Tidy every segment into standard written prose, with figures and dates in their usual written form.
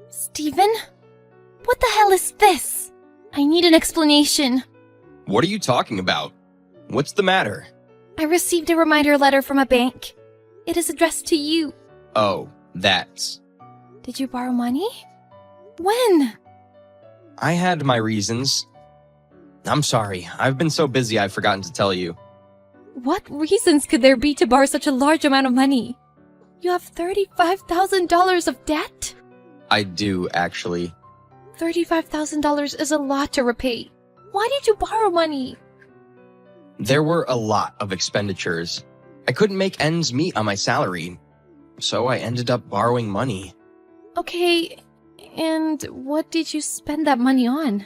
Steven? What the hell is this? I need an explanation. What are you talking about? What's the matter? I received a reminder letter from a bank. It is addressed to you. Oh, that's... Did you borrow money? When? I had my reasons. I'm sorry. I've been so busy I've forgotten to tell you. What reasons could there be to borrow such a large amount of money? You have $35,000 of debt? I do, actually. $35,000 is a lot to repay. Why did you borrow money? There were a lot of expenditures. I couldn't make ends meet on my salary, so I ended up borrowing money. Okay, and what did you spend that money on?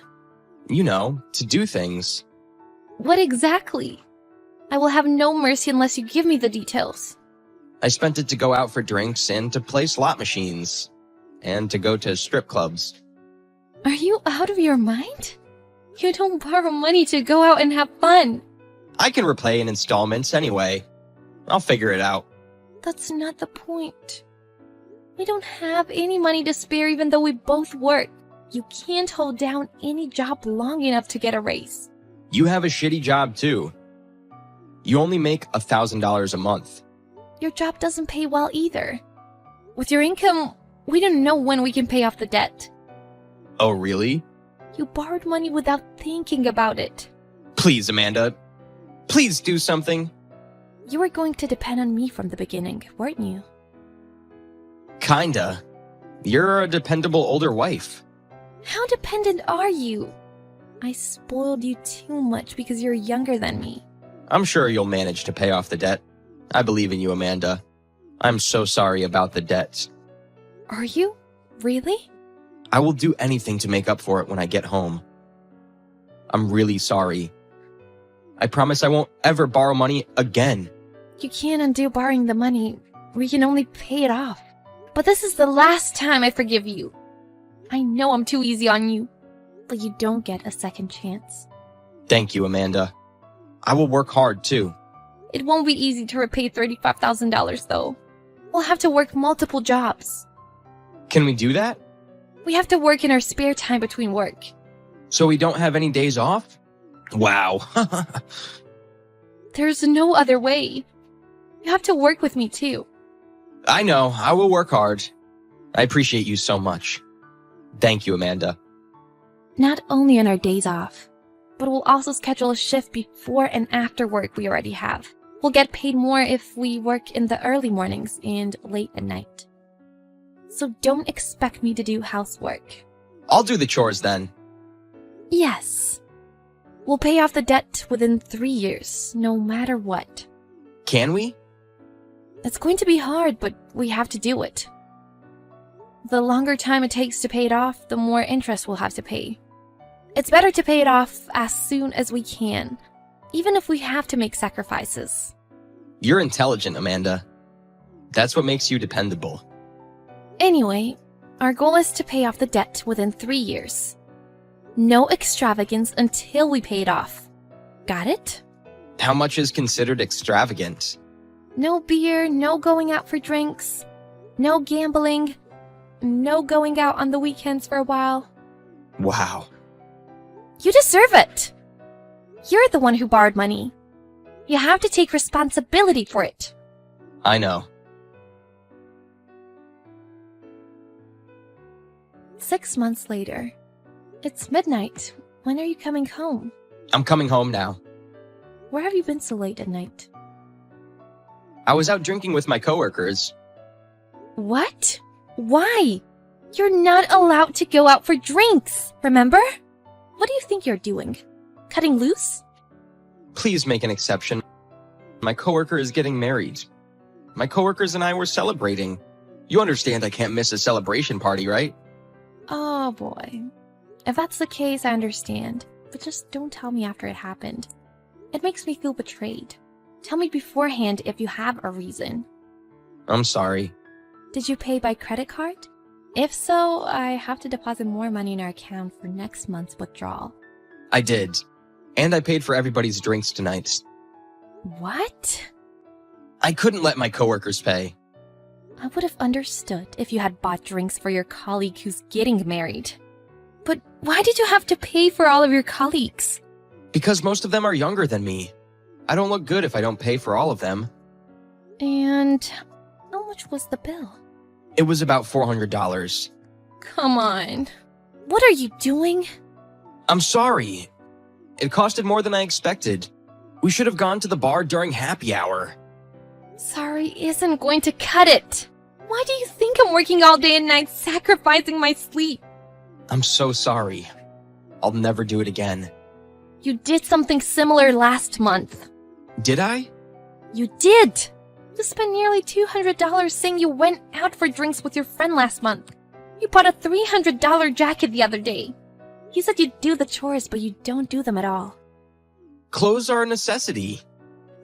You know, to do things. What exactly? I will have no mercy unless you give me the details. I spent it to go out for drinks and to play slot machines. And to go to strip clubs. Are you out of your mind? You don't borrow money to go out and have fun. I can repay in installments anyway. I'll figure it out. That's not the point. We don't have any money to spare even though we both work. You can't hold down any job long enough to get a raise. You have a shitty job too. You only make $1,000 a month. Your job doesn't pay well either. With your income, we don't know when we can pay off the debt. Oh, really? You borrowed money without thinking about it. Please, Amanda. Please do something. You were going to depend on me from the beginning, weren't you? Kinda. You're a dependable older wife. How dependent are you? I spoiled you too much because you're younger than me. I'm sure you'll manage to pay off the debt. I believe in you, Amanda. I'm so sorry about the debt. Are you? Really? I will do anything to make up for it when I get home. I'm really sorry. I promise I won't ever borrow money again. You can't undo borrowing the money. We can only pay it off. But this is the last time I forgive you. I know I'm too easy on you, but you don't get a second chance. Thank you, Amanda. I will work hard, too. It won't be easy to repay $35,000, though. We'll have to work multiple jobs. Can we do that? We have to work in our spare time between work. So we don't have any days off? Wow. There's no other way. You have to work with me, too. I know. I will work hard. I appreciate you so much. Thank you, Amanda. Not only on our days off, but we'll also schedule a shift before and after work we already have. We'll get paid more if we work in the early mornings and late at night. So don't expect me to do housework. I'll do the chores then. Yes. We'll pay off the debt within 3 years, no matter what. Can we? It's going to be hard, but we have to do it. The longer time it takes to pay it off, the more interest we'll have to pay. It's better to pay it off as soon as we can, even if we have to make sacrifices. You're intelligent, Amanda. That's what makes you dependable. Anyway, our goal is to pay off the debt within 3 years. No extravagance until we pay it off. Got it? How much is considered extravagant? No beer, no going out for drinks, no gambling, no going out on the weekends for a while. Wow. You deserve it! You're the one who borrowed money. You have to take responsibility for it. I know. 6 months later. It's midnight. When are you coming home? I'm coming home now. Where have you been so late at night? I was out drinking with my coworkers. What? Why? You're not allowed to go out for drinks, remember? What do you think you're doing? Cutting loose? Please make an exception. My coworker is getting married. My coworkers and I were celebrating. You understand I can't miss a celebration party, right? Oh boy. If that's the case, I understand. But just don't tell me after it happened. It makes me feel betrayed. Tell me beforehand if you have a reason. I'm sorry. Did you pay by credit card? If so, I have to deposit more money in our account for next month's withdrawal. I did. And I paid for everybody's drinks tonight. What? I couldn't let my coworkers pay. I would have understood if you had bought drinks for your colleague who's getting married. But why did you have to pay for all of your colleagues? Because most of them are younger than me. I don't look good if I don't pay for all of them. And how much was the bill? It was about $400. Come on. What are you doing? I'm sorry. It costed more than I expected. We should have gone to the bar during happy hour. Sorry isn't going to cut it. Why do you think I'm working all day and night, sacrificing my sleep? I'm so sorry. I'll never do it again. You did something similar last month. Did I? You did! You spent nearly $200 saying you went out for drinks with your friend last month. You bought a $300 jacket the other day. You said you'd do the chores, but you don't do them at all. Clothes are a necessity.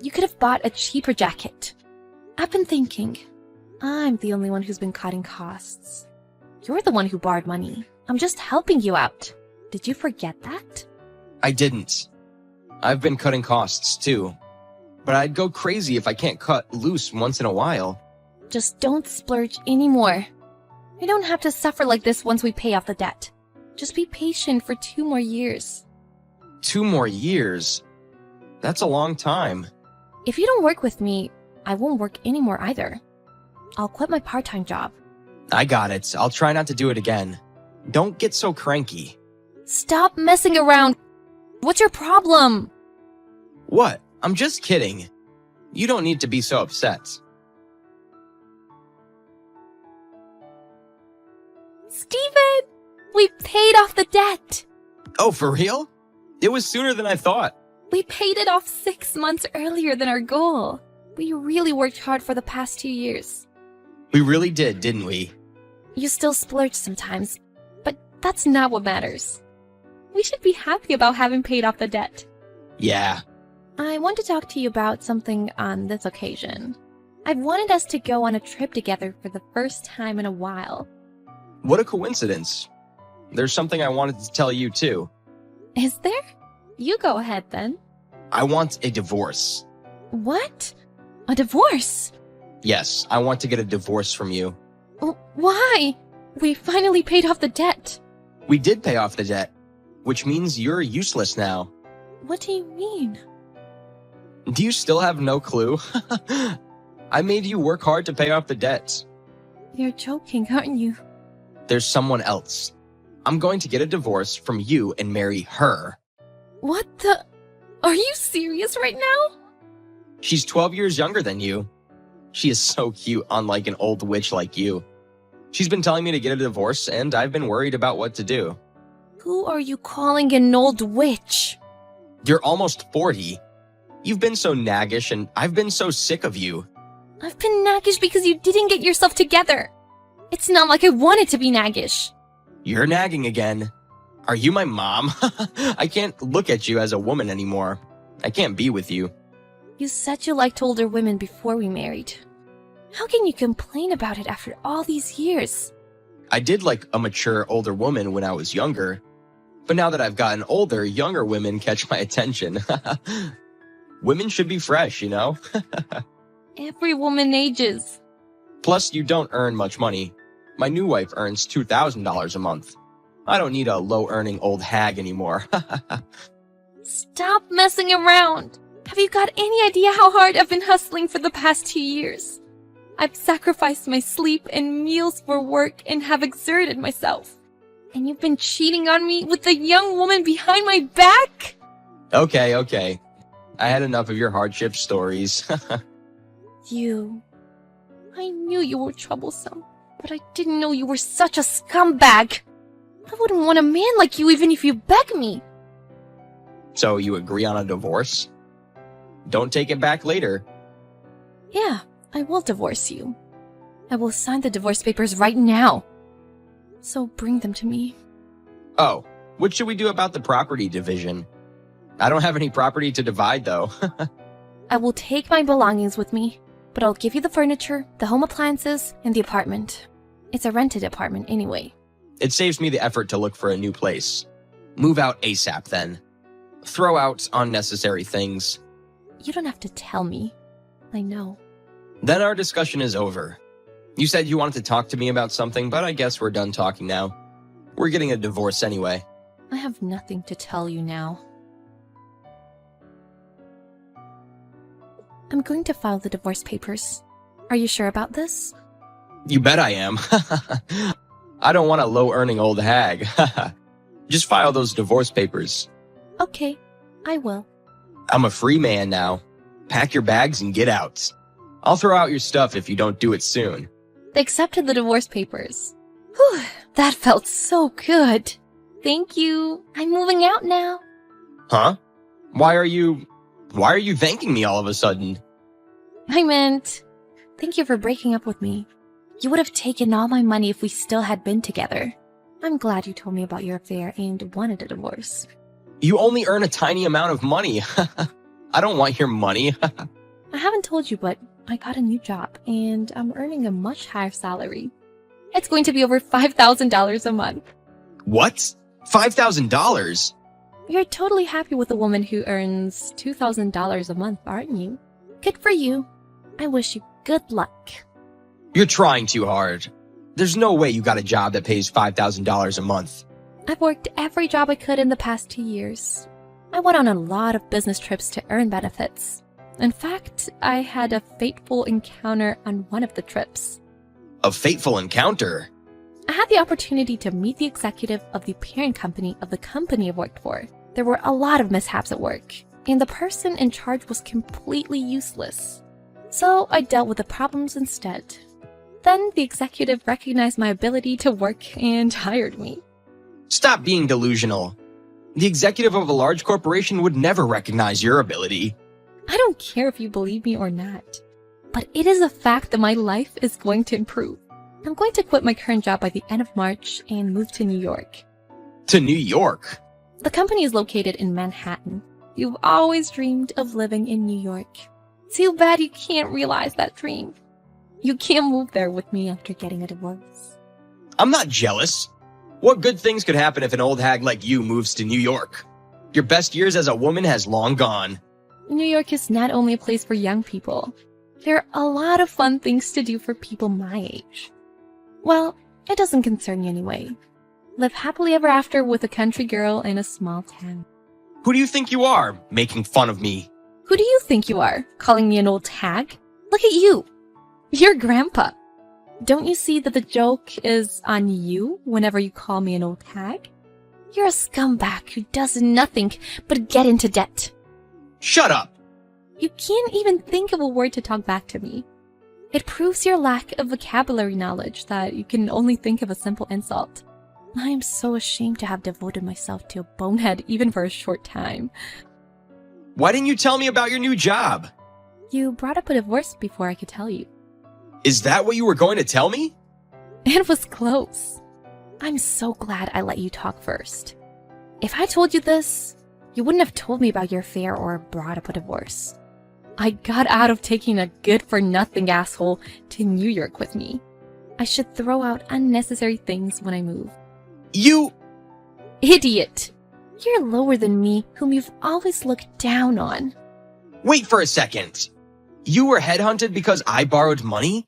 You could have bought a cheaper jacket. I've been thinking. I'm the only one who's been cutting costs. You're the one who borrowed money. I'm just helping you out. Did you forget that? I didn't. I've been cutting costs too. But I'd go crazy if I can't cut loose once in a while. Just don't splurge anymore. We don't have to suffer like this once we pay off the debt. Just be patient for 2 more years. 2 more years? That's a long time. If you don't work with me, I won't work anymore either. I'll quit my part-time job. I got it. I'll try not to do it again. Don't get so cranky. Stop messing around. What's your problem? What? I'm just kidding. You don't need to be so upset. Steven! We paid off the debt! Oh, for real? It was sooner than I thought. We paid it off 6 months earlier than our goal. We really worked hard for the past 2 years. We really did, didn't we? You still splurge sometimes, but that's not what matters. We should be happy about having paid off the debt. Yeah. I want to talk to you about something on this occasion. I've wanted us to go on a trip together for the first time in a while. What a coincidence. There's something I wanted to tell you too. Is there? You go ahead then. I want a divorce. What? A divorce? Yes, I want to get a divorce from you. Why? We finally paid off the debt. We did pay off the debt, which means you're useless now. What do you mean? Do you still have no clue? I made you work hard to pay off the debt. You're joking, aren't you? There's someone else. I'm going to get a divorce from you and marry her. What the? Are you serious right now? She's 12 years younger than you. She is so cute, unlike an old witch like you. She's been telling me to get a divorce, and I've been worried about what to do. Who are you calling an old witch? You're almost 40. You've been so naggish, and I've been so sick of you. I've been naggish because you didn't get yourself together. It's not like I wanted to be naggish. You're nagging again. Are you my mom? I can't look at you as a woman anymore. I can't be with you. You said you liked older women before we married. How can you complain about it after all these years? I did like a mature older woman when I was younger. But now that I've gotten older, younger women catch my attention. Women should be fresh, you know? Every woman ages. Plus, you don't earn much money. My new wife earns $2,000 a month. I don't need a low-earning old hag anymore. Stop messing around. Have you got any idea how hard I've been hustling for the past 2 years? I've sacrificed my sleep and meals for work and have exerted myself. And you've been cheating on me with a young woman behind my back? Okay. I had enough of your hardship stories. I knew you were troublesome, but I didn't know you were such a scumbag. I wouldn't want a man like you even if you begged me. So you agree on a divorce? Don't take it back later. Yeah, I will divorce you. I will sign the divorce papers right now. So bring them to me. Oh, what should we do about the property division? I don't have any property to divide, though. I will take my belongings with me, but I'll give you the furniture, the home appliances, and the apartment. It's a rented apartment anyway. It saves me the effort to look for a new place. Move out ASAP, then. Throw out unnecessary things. You don't have to tell me. I know. Then our discussion is over. You said you wanted to talk to me about something, but I guess we're done talking now. We're getting a divorce anyway. I have nothing to tell you now. I'm going to file the divorce papers. Are you sure about this? You bet I am. I don't want a low-earning old hag. Just file those divorce papers. Okay, I will. I'm a free man now. Pack your bags and get out. I'll throw out your stuff if you don't do it soon. They accepted the divorce papers. Whew, that felt so good. Thank you. I'm moving out now. Huh? Why are you thanking me all of a sudden? I meant, thank you for breaking up with me. You would have taken all my money if we still had been together. I'm glad you told me about your affair and wanted a divorce. You only earn a tiny amount of money. I don't want your money. I haven't told you, but I got a new job and I'm earning a much higher salary. It's going to be over $5,000 a month. What? $5,000? You're totally happy with a woman who earns $2,000 a month, aren't you? Good for you. I wish you good luck. You're trying too hard. There's no way you got a job that pays $5,000 a month. I've worked every job I could in the past 2 years. I went on a lot of business trips to earn benefits. In fact, I had a fateful encounter on one of the trips. A fateful encounter? I had the opportunity to meet the executive of the parent company of the company I worked for. There were a lot of mishaps at work, and the person in charge was completely useless. So I dealt with the problems instead. Then the executive recognized my ability to work and hired me. Stop being delusional. The executive of a large corporation would never recognize your ability. I don't care if you believe me or not, but it is a fact that my life is going to improve. I'm going to quit my current job by the end of March and move to New York. To New York? The company is located in Manhattan. You've always dreamed of living in New York. Too bad you can't realize that dream. You can't move there with me after getting a divorce. I'm not jealous. What good things could happen if an old hag like you moves to New York? Your best years as a woman has long gone. New York is not only a place for young people. There are a lot of fun things to do for people my age. Well, it doesn't concern you anyway. Live happily ever after with a country girl in a small town. Who do you think you are, making fun of me? Who do you think you are, calling me an old hag? Look at you. You're grandpa. Don't you see that the joke is on you whenever you call me an old hag? You're a scumbag who does nothing but get into debt. Shut up! You can't even think of a word to talk back to me. It proves your lack of vocabulary knowledge that you can only think of a simple insult. I am so ashamed to have devoted myself to a bonehead even for a short time. Why didn't you tell me about your new job? You brought up a divorce before I could tell you. Is that what you were going to tell me? It was close. I'm so glad I let you talk first. If I told you this, you wouldn't have told me about your affair or brought up a divorce. I got out of taking a good-for-nothing asshole to New York with me. I should throw out unnecessary things when I move. You... Idiot! You're lower than me, whom you've always looked down on. Wait for a second. You were headhunted because I borrowed money?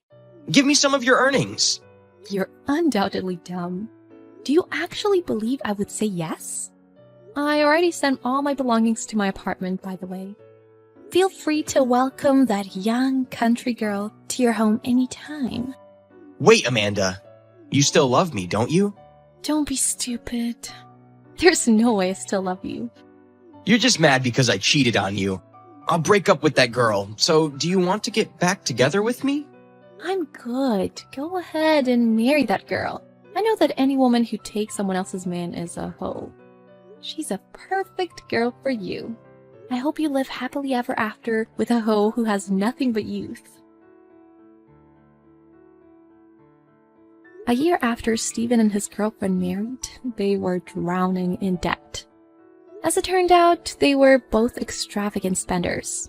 Give me some of your earnings. You're undoubtedly dumb. Do you actually believe I would say yes? I already sent all my belongings to my apartment, by the way. Feel free to welcome that young country girl to your home anytime. Wait, Amanda. You still love me, don't you? Don't be stupid. There's no way I still love you. You're just mad because I cheated on you. I'll break up with that girl, so do you want to get back together with me? I'm good. Go ahead and marry that girl. I know that any woman who takes someone else's man is a hoe. She's a perfect girl for you. I hope you live happily ever after with a hoe who has nothing but youth. A year after Stephen and his girlfriend married, they were drowning in debt. As it turned out, they were both extravagant spenders.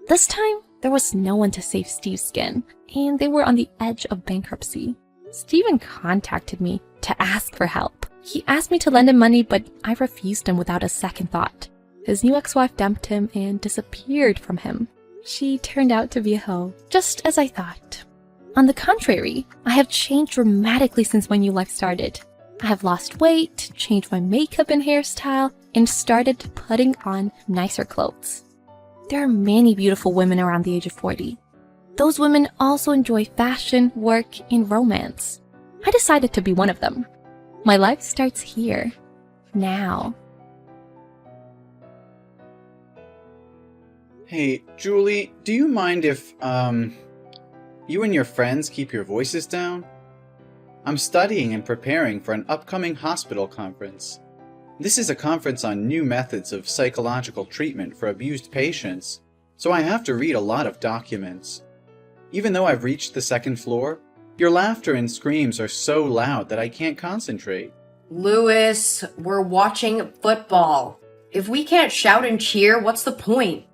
This time, there was no one to save Steve's skin, and they were on the edge of bankruptcy. Stephen contacted me to ask for help. He asked me to lend him money, but I refused him without a second thought. His new ex-wife dumped him and disappeared from him. She turned out to be a hoe, just as I thought. On the contrary, I have changed dramatically since my new life started. I have lost weight, changed my makeup and hairstyle, and started putting on nicer clothes. There are many beautiful women around the age of 40. Those women also enjoy fashion, work, and romance. I decided to be one of them. My life starts here, now. Hey, Julie, do you mind if, you and your friends keep your voices down? I'm studying and preparing for an upcoming hospital conference. This is a conference on new methods of psychological treatment for abused patients, so I have to read a lot of documents. Even though I've reached the second floor, your laughter and screams are so loud that I can't concentrate. Louis, we're watching football. If we can't shout and cheer, what's the point?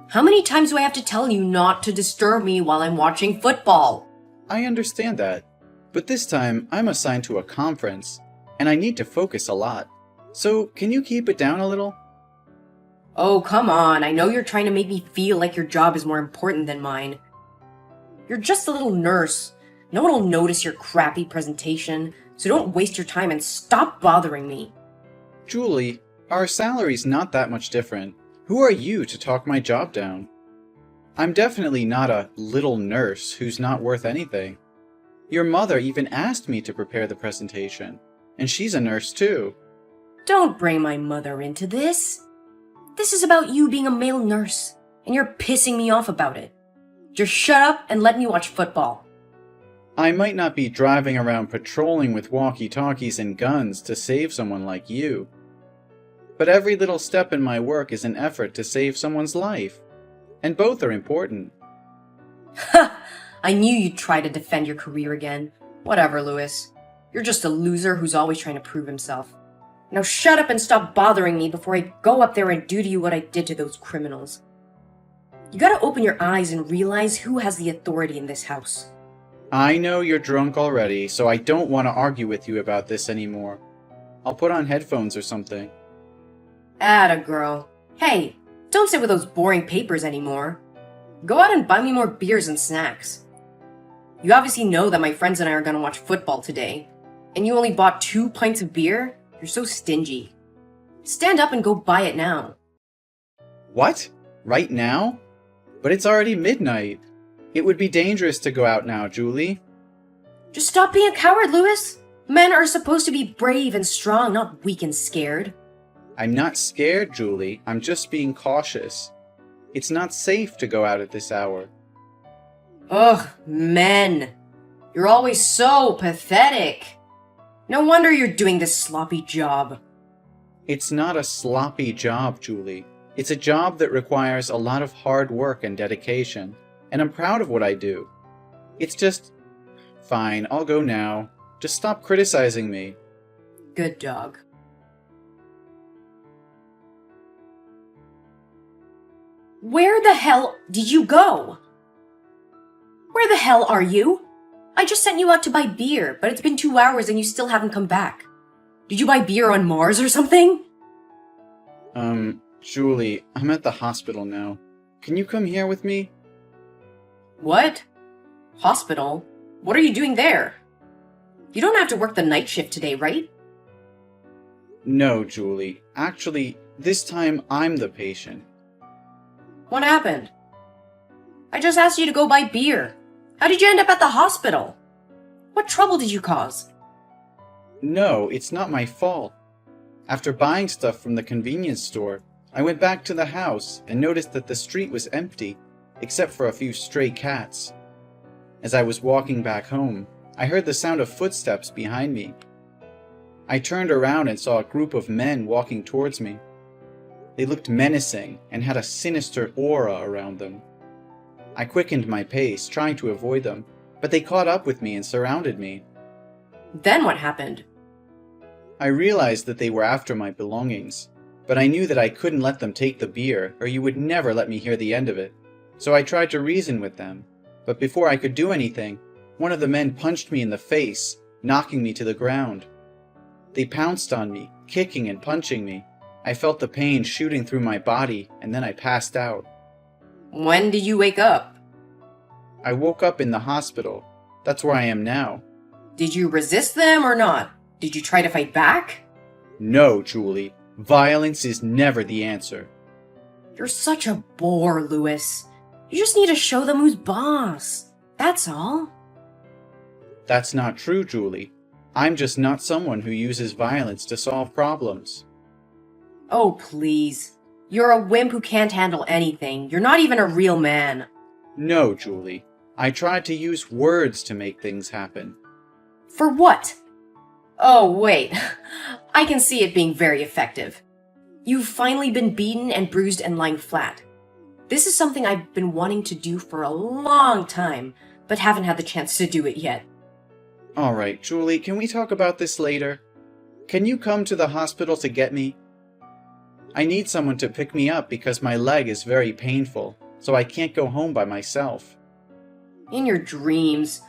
How many times do I have to tell you not to disturb me while I'm watching football? I understand that, but this time I'm assigned to a conference, and I need to focus a lot. So, can you keep it down a little? Oh, come on. I know you're trying to make me feel like your job is more important than mine. You're just a little nurse. No one will notice your crappy presentation, so don't waste your time and stop bothering me. Julie, our salary's not that much different. Who are you to talk my job down? I'm definitely not a little nurse who's not worth anything. Your mother even asked me to prepare the presentation, and she's a nurse too. Don't bring my mother into this. This is about you being a male nurse, and you're pissing me off about it. Just shut up and let me watch football. I might not be driving around patrolling with walkie-talkies and guns to save someone like you. But every little step in my work is an effort to save someone's life. And both are important. Ha! I knew you'd try to defend your career again. Whatever, Louis. You're just a loser who's always trying to prove himself. Now shut up and stop bothering me before I go up there and do to you what I did to those criminals. You gotta open your eyes and realize who has the authority in this house. I know you're drunk already, so I don't want to argue with you about this anymore. I'll put on headphones or something. Atta girl. Hey, don't sit with those boring papers anymore. Go out and buy me more beers and snacks. You obviously know that my friends and I are gonna watch football today, and you only bought 2 pints of beer? You're so stingy. Stand up and go buy it now. What? Right now? But it's already midnight. It would be dangerous to go out now, Julie. Just stop being a coward, Louis. Men are supposed to be brave and strong, not weak and scared. I'm not scared, Julie. I'm just being cautious. It's not safe to go out at this hour. Ugh, men. You're always so pathetic. No wonder you're doing this sloppy job. It's not a sloppy job, Julie. It's a job that requires a lot of hard work and dedication, and I'm proud of what I do. It's just... Fine, I'll go now. Just stop criticizing me. Good dog. Where the hell did you go? Where the hell are you? I just sent you out to buy beer, but it's been 2 hours and you still haven't come back. Did you buy beer on Mars or something? Julie, I'm at the hospital now. Can you come here with me? What? Hospital? What are you doing there? You don't have to work the night shift today, right? No, Julie. Actually, this time I'm the patient. What happened? I just asked you to go buy beer. How did you end up at the hospital? What trouble did you cause? No, it's not my fault. After buying stuff from the convenience store, I went back to the house and noticed that the street was empty, except for a few stray cats. As I was walking back home, I heard the sound of footsteps behind me. I turned around and saw a group of men walking towards me. They looked menacing and had a sinister aura around them. I quickened my pace, trying to avoid them, but they caught up with me and surrounded me. Then what happened? I realized that they were after my belongings, but I knew that I couldn't let them take the beer, or you would never let me hear the end of it. So I tried to reason with them, but before I could do anything, one of the men punched me in the face, knocking me to the ground. They pounced on me, kicking and punching me. I felt the pain shooting through my body, and then I passed out. When did you wake up? I woke up in the hospital. That's where I am now. Did you resist them or not? Did you try to fight back? No, Julie. Violence is never the answer. You're such a bore, Louis. You just need to show them who's boss. That's all. That's not true, Julie. I'm just not someone who uses violence to solve problems. Oh, please. You're a wimp who can't handle anything. You're not even a real man. No, Julie. I tried to use words to make things happen. For what? Oh, wait. I can see it being very effective. You've finally been beaten and bruised and lying flat. This is something I've been wanting to do for a long time, but haven't had the chance to do it yet. Alright, Julie, can we talk about this later? Can you come to the hospital to get me? I need someone to pick me up because my leg is very painful, so I can't go home by myself. In your dreams.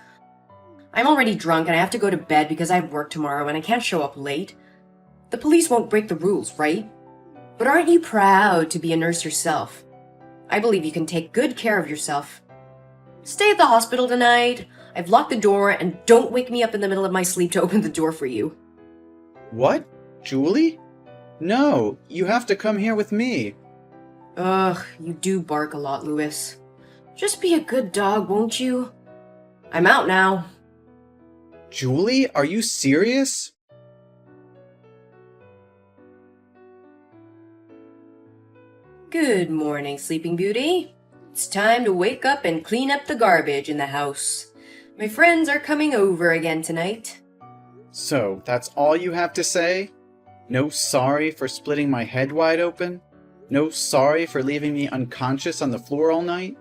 I'm already drunk and I have to go to bed because I have work tomorrow and I can't show up late. The police won't break the rules, right? But aren't you proud to be a nurse yourself? I believe you can take good care of yourself. Stay at the hospital tonight. I've locked the door and don't wake me up in the middle of my sleep to open the door for you. What? Julie? No, you have to come here with me. Ugh, you do bark a lot, Louis. Just be a good dog, won't you? I'm out now. Julie, are you serious? Good morning, Sleeping Beauty. It's time to wake up and clean up the garbage in the house. My friends are coming over again tonight. So, that's all you have to say? No sorry for splitting my head wide open? No sorry for leaving me unconscious on the floor all night?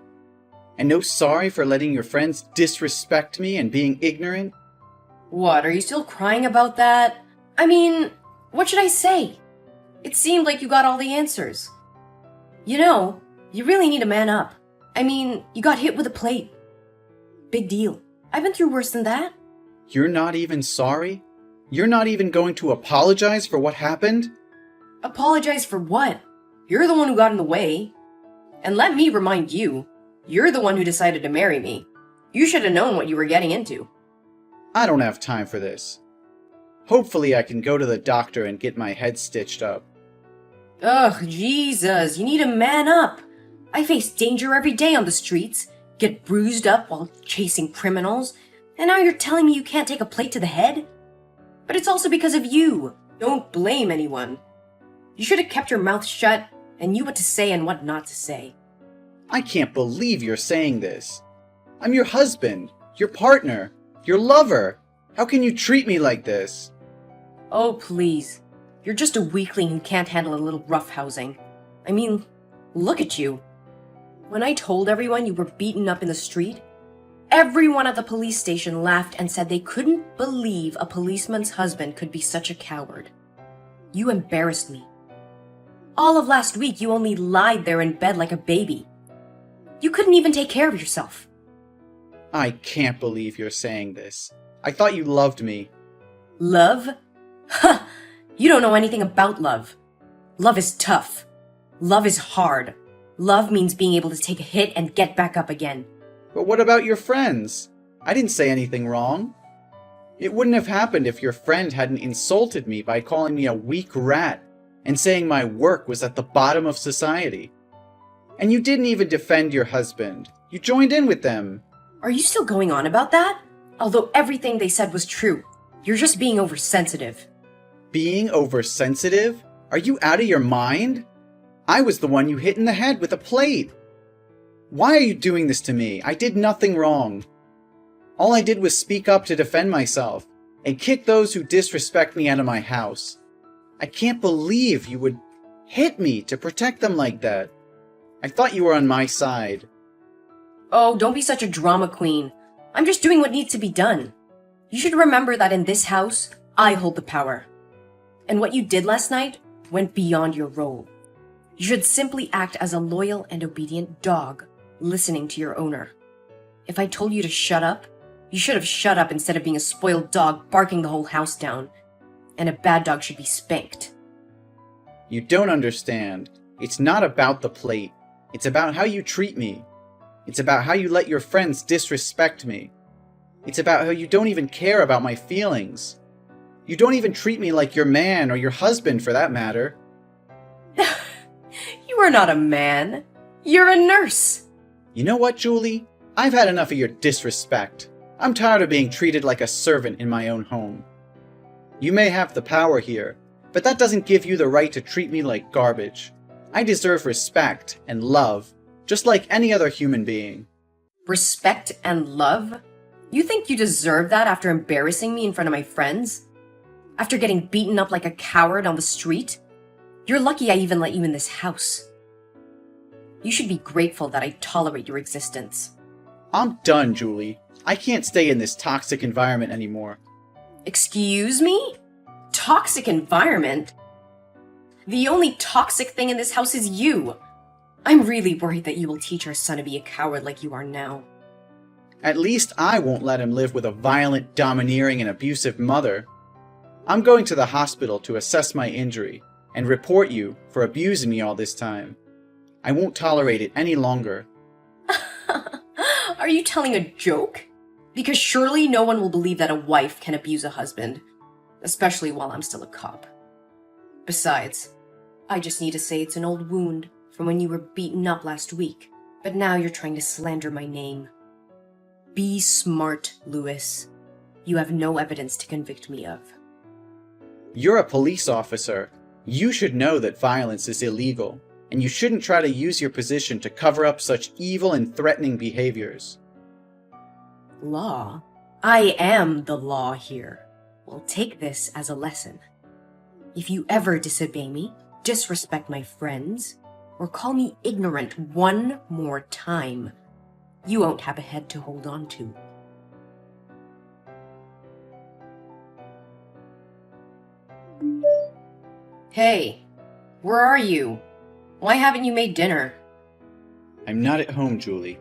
And no sorry for letting your friends disrespect me and being ignorant? What, are you still crying about that? I mean, what should I say? It seemed like you got all the answers. You know, you really need to man up. I mean, you got hit with a plate. Big deal. I've been through worse than that. You're not even sorry? You're not even going to apologize for what happened? Apologize for what? You're the one who got in the way. And let me remind you, you're the one who decided to marry me. You should have known what you were getting into. I don't have time for this. Hopefully I can go to the doctor and get my head stitched up. Ugh, Jesus, you need to man up. I face danger every day on the streets, get bruised up while chasing criminals, and now you're telling me you can't take a plate to the head? But it's also because of you. Don't blame anyone. You should have kept your mouth shut and knew what to say and what not to say. I can't believe you're saying this. I'm your husband, your partner, your lover. How can you treat me like this? Oh, please. You're just a weakling who can't handle a little roughhousing. I mean, look at you. When I told everyone you were beaten up in the street, everyone at the police station laughed and said they couldn't believe a policeman's husband could be such a coward. You embarrassed me. All of last week, you only lied there in bed like a baby. You couldn't even take care of yourself. I can't believe you're saying this. I thought you loved me. Love? Ha! You don't know anything about love. Love is tough. Love is hard. Love means being able to take a hit and get back up again. But what about your friends? I didn't say anything wrong. It wouldn't have happened if your friend hadn't insulted me by calling me a weak rat and saying my work was at the bottom of society. And you didn't even defend your husband. You joined in with them. Are you still going on about that? Although everything they said was true. You're just being oversensitive. Being oversensitive? Are you out of your mind? I was the one you hit in the head with a plate. Why are you doing this to me? I did nothing wrong. All I did was speak up to defend myself and kick those who disrespect me out of my house. I can't believe you would hit me to protect them like that. I thought you were on my side. Oh, don't be such a drama queen. I'm just doing what needs to be done. You should remember that in this house, I hold the power. And what you did last night went beyond your role. You should simply act as a loyal and obedient dog, listening to your owner. If I told you to shut up, you should have shut up instead of being a spoiled dog barking the whole house down. And a bad dog should be spanked. You don't understand. It's not about the plate. It's about how you treat me. It's about how you let your friends disrespect me. It's about how you don't even care about my feelings. You don't even treat me like your man or your husband, for that matter. You are not a man. You're a nurse. You know what, Julie? I've had enough of your disrespect. I'm tired of being treated like a servant in my own home. You may have the power here, but that doesn't give you the right to treat me like garbage. I deserve respect and love, just like any other human being. Respect and love? You think you deserve that after embarrassing me in front of my friends? After getting beaten up like a coward on the street? You're lucky I even let you in this house. You should be grateful that I tolerate your existence. I'm done, Julie. I can't stay in this toxic environment anymore. Excuse me? Toxic environment? The only toxic thing in this house is you. I'm really worried that you will teach our son to be a coward like you are now. At least I won't let him live with a violent, domineering, and abusive mother. I'm going to the hospital to assess my injury and report you for abusing me all this time. I won't tolerate it any longer. Are you telling a joke? Because surely no one will believe that a wife can abuse a husband, especially while I'm still a cop. Besides, I just need to say it's an old wound from when you were beaten up last week, but now you're trying to slander my name. Be smart, Lewis. You have no evidence to convict me of. You're a police officer. You should know that violence is illegal, and you shouldn't try to use your position to cover up such evil and threatening behaviors. Law? I am the law here. Well, take this as a lesson. If you ever disobey me, disrespect my friends, or call me ignorant one more time, you won't have a head to hold on to. Hey, where are you? Why haven't you made dinner? I'm not at home, Julie.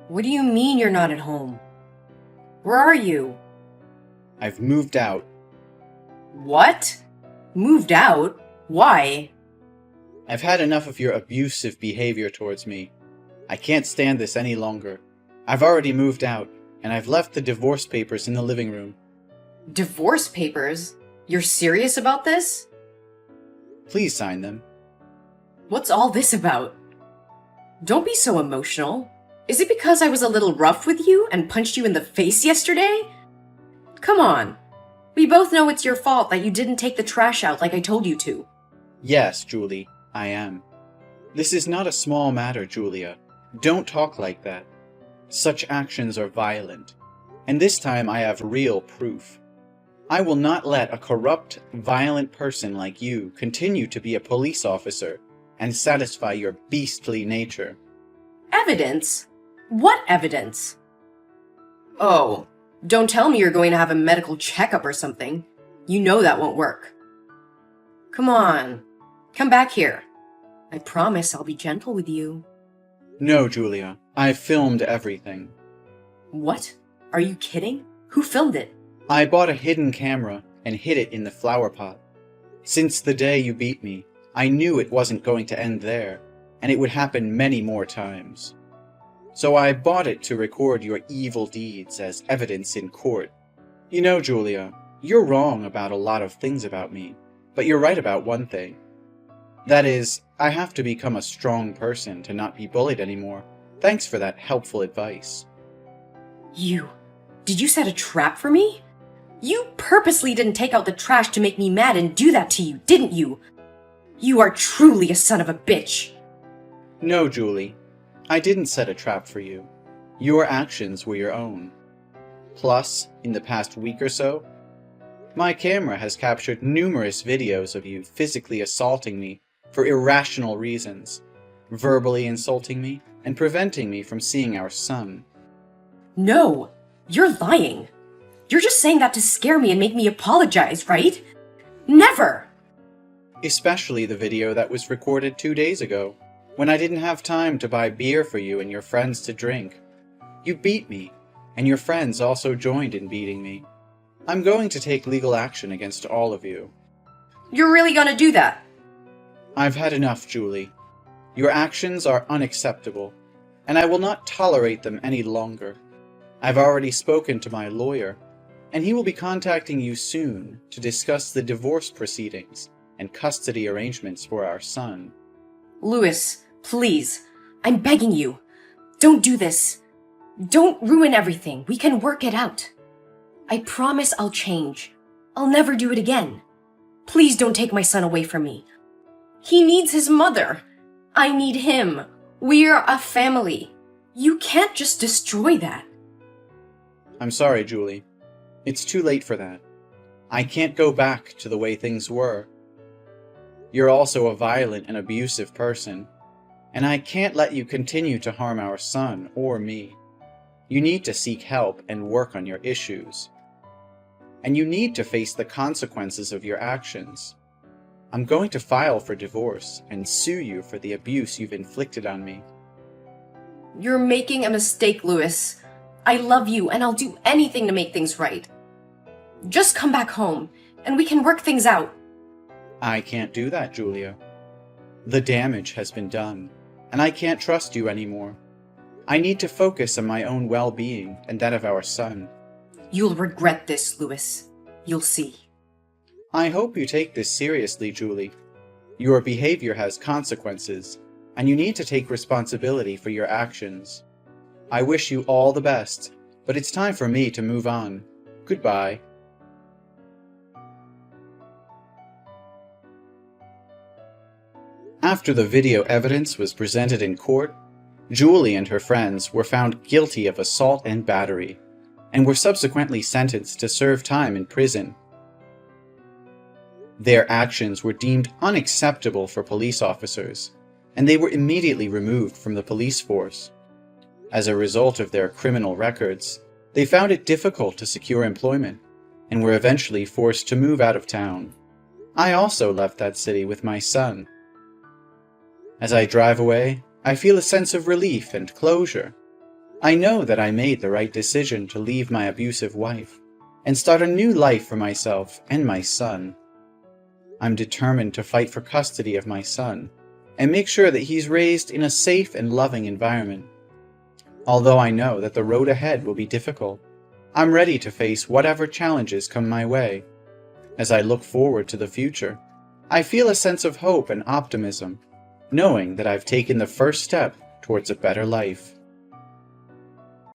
What do you mean you're not at home? Where are you? I've moved out. What? Moved out? Why? I've had enough of your abusive behavior towards me. I can't stand this any longer. I've already moved out, and I've left the divorce papers in the living room. Divorce papers? You're serious about this? Please sign them. What's all this about? Don't be so emotional. Is it because I was a little rough with you and punched you in the face yesterday? Come on. We both know it's your fault that you didn't take the trash out like I told you to. Yes, Julie, I am. This is not a small matter, Julia. Don't talk like that. Such actions are violent. And this time I have real proof. I will not let a corrupt, violent person like you continue to be a police officer and satisfy your beastly nature. Evidence? What evidence? Oh, don't tell me you're going to have a medical checkup or something. You know that won't work. Come on, come back here. I promise I'll be gentle with you. No, Julia, I've filmed everything. What? Are you kidding? Who filmed it? I bought a hidden camera and hid it in the flower pot. Since the day you beat me, I knew it wasn't going to end there, and it would happen many more times. So I bought it to record your evil deeds as evidence in court. You know, Julia, you're wrong about a lot of things about me, but you're right about one thing. That is, I have to become a strong person to not be bullied anymore. Thanks for that helpful advice. Did you set a trap for me? You purposely didn't take out the trash to make me mad and do that to you, didn't you? You are truly a son of a bitch. No, Julie. I didn't set a trap for you. Your actions were your own. Plus, in the past week or so, my camera has captured numerous videos of you physically assaulting me for irrational reasons, verbally insulting me, and preventing me from seeing our son. No, you're lying. You're just saying that to scare me and make me apologize, right? Never! Especially the video that was recorded 2 days ago, when I didn't have time to buy beer for you and your friends to drink. You beat me, and your friends also joined in beating me. I'm going to take legal action against all of you. You're really gonna do that? I've had enough, Julie. Your actions are unacceptable. and I will not tolerate them any longer. I've already spoken to my lawyer, and he will be contacting you soon to discuss the divorce proceedings and custody arrangements for our son. Louis, please, I'm begging you. Don't do this. Don't ruin everything. We can work it out. I promise I'll change. I'll never do it again. Please don't take my son away from me. He needs his mother. I need him. We're a family. You can't just destroy that. I'm sorry, Julie. It's too late for that. I can't go back to the way things were. You're also a violent and abusive person, and I can't let you continue to harm our son or me. You need to seek help and work on your issues. And you need to face the consequences of your actions. I'm going to file for divorce and sue you for the abuse you've inflicted on me. You're making a mistake, Louis. I love you, and I'll do anything to make things right. Just come back home, and we can work things out. I can't do that, Julia. The damage has been done, and I can't trust you anymore. I need to focus on my own well-being and that of our son. You'll regret this, Louis. You'll see. I hope you take this seriously, Julie. Your behavior has consequences, and you need to take responsibility for your actions. I wish you all the best, but it's time for me to move on. Goodbye. After the video evidence was presented in court, Julie and her friends were found guilty of assault and battery, and were subsequently sentenced to serve time in prison. Their actions were deemed unacceptable for police officers, and they were immediately removed from the police force. As a result of their criminal records, they found it difficult to secure employment, and were eventually forced to move out of town. I also left that city with my son. As I drive away, I feel a sense of relief and closure. I know that I made the right decision to leave my abusive wife and start a new life for myself and my son. I'm determined to fight for custody of my son and make sure that he's raised in a safe and loving environment. Although I know that the road ahead will be difficult, I'm ready to face whatever challenges come my way. As I look forward to the future, I feel a sense of hope and optimism, knowing that I've taken the first step towards a better life.